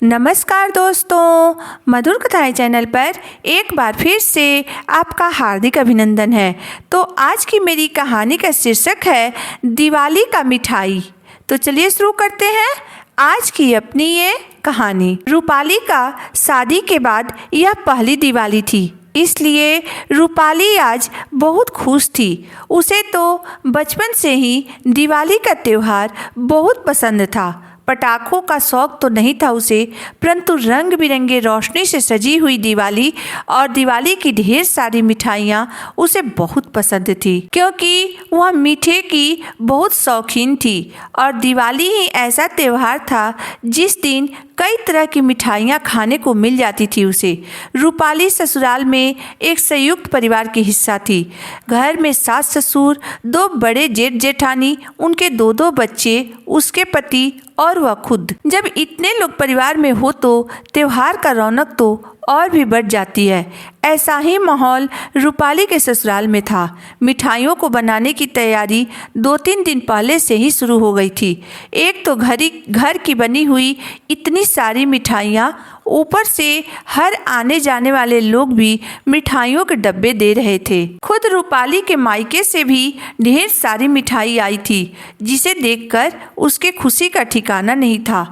नमस्कार दोस्तों, मधुर कथाएं चैनल पर एक बार फिर से आपका हार्दिक अभिनंदन है। तो आज की मेरी कहानी का शीर्षक है दिवाली का मिठाई। तो चलिए शुरू करते हैं आज की अपनी ये कहानी। रूपाली का शादी के बाद यह पहली दिवाली थी, इसलिए रूपाली आज बहुत खुश थी। उसे तो बचपन से ही दिवाली का त्यौहार बहुत पसंद था। पटाखों का शौक तो नहीं था उसे, परंतु रंग बिरंगे रोशनी से सजी हुई दिवाली और दिवाली की ढेर सारी मिठाइयाँ उसे बहुत पसंद थी, क्योंकि वह मीठे की बहुत शौकीन थी। और दिवाली ही ऐसा त्यौहार था जिस दिन कई तरह की मिठाइयाँ खाने को मिल जाती थी उसे। रूपाली ससुराल में एक संयुक्त परिवार की हिस्सा थी। घर में सास ससुर, दो बड़े जेठ जेठानी, उनके दो दो बच्चे, उसके पति और वह खुद। जब इतने लोग परिवार में हो तो त्योहार का रौनक तो और भी बढ़ जाती है। ऐसा ही माहौल रूपाली के ससुराल में था। मिठाइयों को बनाने की तैयारी 2-3 दिन पहले से ही शुरू हो गई थी। एक तो घर की बनी हुई इतनी सारी मिठाइयाँ, ऊपर से हर आने जाने वाले लोग भी मिठाइयों के डब्बे दे रहे थे। खुद रूपाली के मायके से भी ढेर सारी मिठाई आई थी, जिसे देखकर उसके खुशी का ठिकाना नहीं था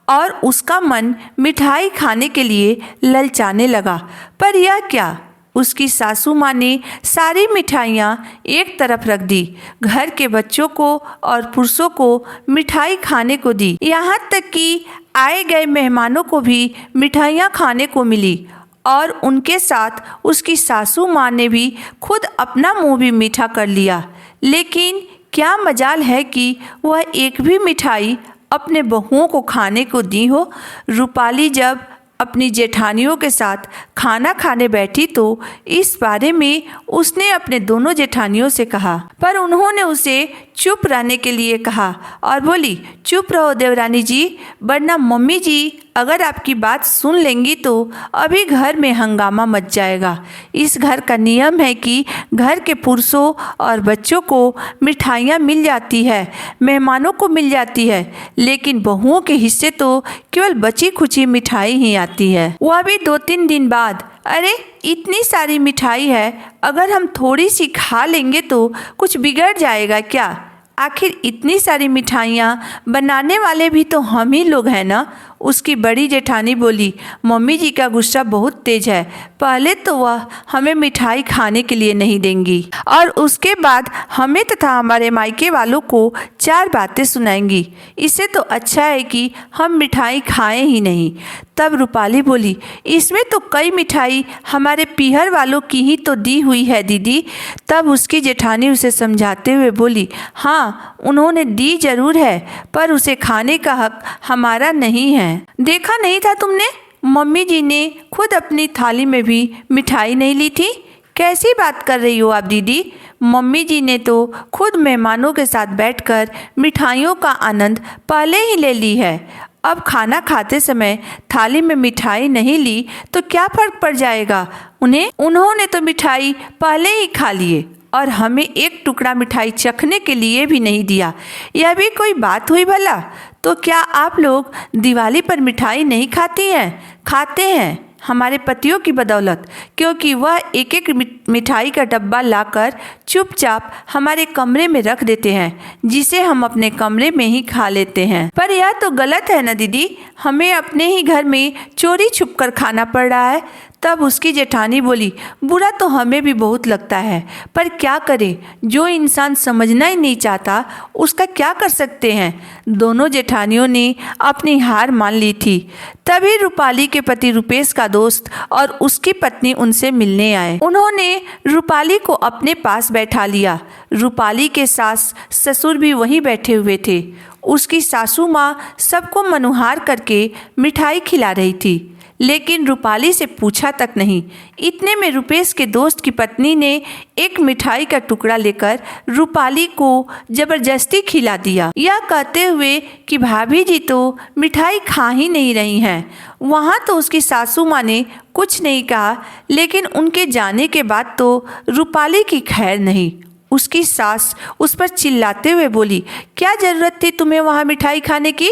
और उसका मन मिठाई खाने के लिए ललचाने लगा। पर यह क्या, उसकी सासू माँ ने सारी मिठाइयाँ एक तरफ रख दी। घर के बच्चों को और पुरुषों को मिठाई खाने को दी, यहाँ तक कि आए गए मेहमानों को भी मिठाइयाँ खाने को मिली। और उनके साथ उसकी सासू माँ ने भी खुद अपना मुंह भी मीठा कर लिया। लेकिन क्या मजाल है कि वह एक भी मिठाई अपने बहुओं को खाने को दी हो। रूपाली जब अपनी जेठानियों के साथ खाना खाने बैठी तो इस बारे में उसने अपने दोनों जेठानियों से कहा, पर उन्होंने उसे चुप रहने के लिए कहा और बोली, चुप रहो देवरानी जी, वरना मम्मी जी अगर आपकी बात सुन लेंगी तो अभी घर में हंगामा मच जाएगा। इस घर का नियम है कि घर के पुरुषों और बच्चों को मिठाइयाँ मिल जाती है, मेहमानों को मिल जाती है, लेकिन बहुओं के हिस्से तो केवल बची खुची मिठाई ही आती है, वह भी 2-3 दिन बाद। अरे इतनी सारी मिठाई है, अगर हम थोड़ी सी खा लेंगे तो कुछ बिगड़ जाएगा क्या? आखिर इतनी सारी मिठाइयाँ बनाने वाले भी तो हम ही लोग हैं ना। उसकी बड़ी जेठानी बोली, मम्मी जी का गुस्सा बहुत तेज है। पहले तो वह हमें मिठाई खाने के लिए नहीं देंगी और उसके बाद हमें तथा हमारे मायके वालों को 4 बातें सुनाएंगी। इससे तो अच्छा है कि हम मिठाई खाएं ही नहीं। तब रूपाली बोली, इसमें तो कई मिठाई हमारे पीहर वालों की ही तो दी हुई है दीदी। तब उसकी जेठानी उसे समझाते हुए बोली, हाँ उन्होंने दी जरूर है, पर उसे खाने का हक हमारा नहीं है। देखा नहीं था तुमने, मम्मी जी ने खुद अपनी थाली में भी मिठाई नहीं ली थी। कैसी बात कर रही हो आप दीदी? मम्मी जी ने तो खुद मेहमानों के साथ बैठकर मिठाइयों का आनंद पहले ही ले ली है। अब खाना खाते समय थाली में मिठाई नहीं ली तो क्या फर्क पड़ जाएगा? उन्होंने तो मिठाई पहले ही खा लिए और हमें एक टुकड़ा मिठाई चखने के लिए भी नहीं दिया। यह भी कोई बात हुई भला? तो क्या आप लोग दिवाली पर मिठाई नहीं खाती हैं? खाते हैं, हमारे पतियों की बदौलत, क्योंकि वह एक एक मिठाई का डब्बा लाकर चुपचाप हमारे कमरे में रख देते हैं, जिसे हम अपने कमरे में ही खा लेते हैं। पर यह तो गलत है ना दीदी, हमें अपने ही घर में चोरी छुपकर खाना पड़ रहा है। तब उसकी जेठानी बोली, बुरा तो हमें भी बहुत लगता है, पर क्या करें, जो इंसान समझना ही नहीं चाहता उसका क्या कर सकते हैं। दोनों जेठानियों ने अपनी हार मान ली थी। तभी रूपाली के पति रुपेश का दोस्त और उसकी पत्नी उनसे मिलने आए। उन्होंने रूपाली को अपने पास बैठा लिया। रूपाली के सास ससुर भी वहीं बैठे हुए थे। उसकी सासू माँ सबको मनुहार करके मिठाई खिला रही थी, लेकिन रूपाली से पूछा तक नहीं। इतने में रुपेश के दोस्त की पत्नी ने एक मिठाई का टुकड़ा लेकर रूपाली को जबरदस्ती खिला दिया, यह कहते हुए कि भाभी जी तो मिठाई खा ही नहीं रही हैं। वहाँ तो उसकी सासू माँ ने कुछ नहीं कहा, लेकिन उनके जाने के बाद तो रूपाली की खैर नहीं। उसकी सास उस पर चिल्लाते हुए बोली, क्या ज़रूरत थी तुम्हें वहाँ मिठाई खाने की?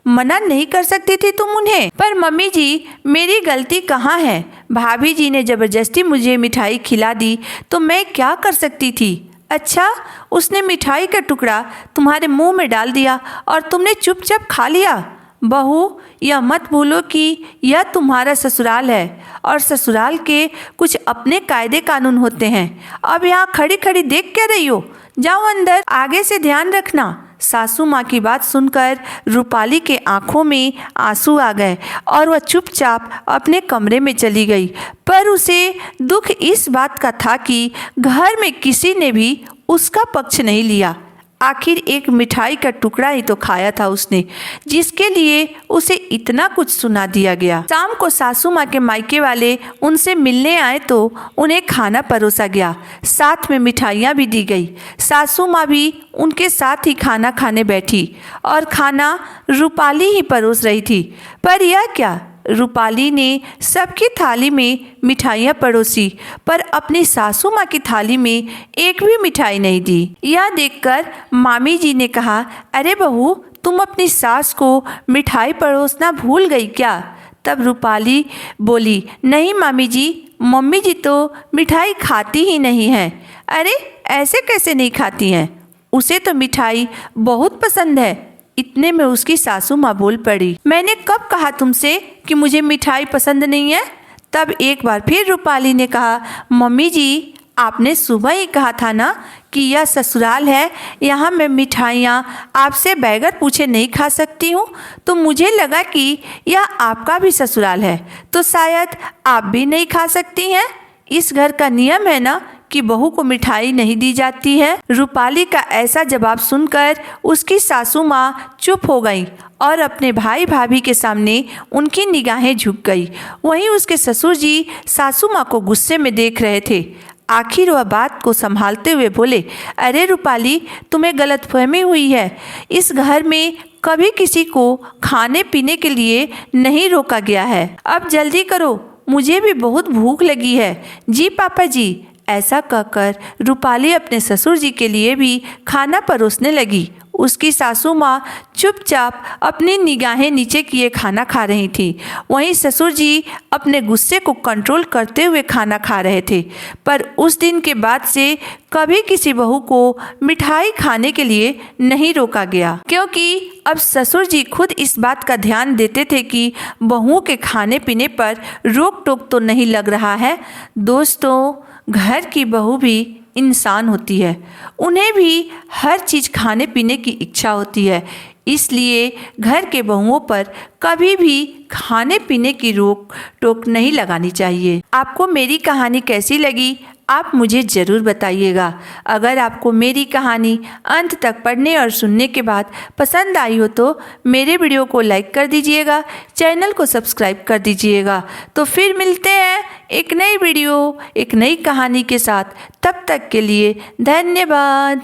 मना नहीं कर सकती थी तुम उन्हें? पर मम्मी जी, मेरी गलती कहाँ है? भाभी जी ने ज़बरदस्ती मुझे मिठाई खिला दी तो मैं क्या कर सकती थी? अच्छा, उसने मिठाई का टुकड़ा तुम्हारे मुंह में डाल दिया और तुमने चुपचाप खा लिया। बहू, यह मत भूलो कि यह तुम्हारा ससुराल है और ससुराल के कुछ अपने कायदे कानून होते हैं। अब यहाँ खड़ी खड़ी देख क्या रही हो? जाओ अंदर, आगे से ध्यान रखना। सासू माँ की बात सुनकर रूपाली के आंखों में आंसू आ गए और वह चुपचाप अपने कमरे में चली गई। पर उसे दुख इस बात का था कि घर में किसी ने भी उसका पक्ष नहीं लिया। आखिर एक मिठाई का टुकड़ा ही तो खाया था उसने, जिसके लिए उसे इतना कुछ सुना दिया गया। शाम को सासू माँ के मायके वाले उनसे मिलने आए तो उन्हें खाना परोसा गया, साथ में मिठाइयाँ भी दी गई। सासू माँ भी उनके साथ ही खाना खाने बैठी और खाना रूपाली ही परोस रही थी। पर यह क्या, रूपाली ने सबकी थाली में मिठाइयाँ परोसी पर अपनी सासू माँ की थाली में एक भी मिठाई नहीं दी। यह देखकर मामी जी ने कहा, अरे बहू, तुम अपनी सास को मिठाई परोसना भूल गई क्या? तब रूपाली बोली, नहीं मामी जी, मम्मी जी तो मिठाई खाती ही नहीं है। अरे ऐसे कैसे नहीं खाती हैं? उसे तो मिठाई बहुत पसंद है। इतने में उसकी सासू माँ बोल पड़ी, मैंने कब कहा तुमसे कि मुझे मिठाई पसंद नहीं है? तब एक बार फिर रूपाली ने कहा, मम्मी जी, आपने सुबह ही कहा था ना कि यह ससुराल है, यहाँ मैं मिठाइयाँ आपसे बगैर पूछे नहीं खा सकती हूँ। तो मुझे लगा कि यह आपका भी ससुराल है, तो शायद आप भी नहीं खा सकती हैं। इस घर का नियम है ना कि बहू को मिठाई नहीं दी जाती है। रूपाली का ऐसा जवाब सुनकर उसकी सासू माँ चुप हो गई और अपने भाई भाभी के सामने उनकी निगाहें झुक गई। वहीं उसके ससुर जी सासू माँ को गुस्से में देख रहे थे। आखिर वह बात को संभालते हुए बोले, अरे रूपाली, तुम्हें गलतफहमी हुई है। इस घर में कभी किसी को खाने पीने के लिए नहीं रोका गया है। अब जल्दी करो, मुझे भी बहुत भूख लगी है। जी पापा जी। ऐसा कहकर रूपाली अपने ससुर जी के लिए भी खाना परोसने लगी। उसकी सासू माँ चुपचाप अपनी निगाहें नीचे किए खाना खा रही थी। वहीं ससुर जी अपने गुस्से को कंट्रोल करते हुए खाना खा रहे थे। पर उस दिन के बाद से कभी किसी बहू को मिठाई खाने के लिए नहीं रोका गया, क्योंकि अब ससुर जी खुद इस बात का ध्यान देते थे कि बहुओं के खाने पीने पर रोक टोक तो नहीं लग रहा है। दोस्तों, घर की बहू भी इंसान होती है, उन्हें भी हर चीज़ खाने पीने की इच्छा होती है। इसलिए घर के बहुओं पर कभी भी खाने पीने की रोक टोक नहीं लगानी चाहिए। आपको मेरी कहानी कैसी लगी, आप मुझे ज़रूर बताइएगा। अगर आपको मेरी कहानी अंत तक पढ़ने और सुनने के बाद पसंद आई हो तो मेरे वीडियो को लाइक कर दीजिएगा, चैनल को सब्सक्राइब कर दीजिएगा। तो फिर मिलते हैं एक नई वीडियो, एक नई कहानी के साथ। तब तक के लिए धन्यवाद।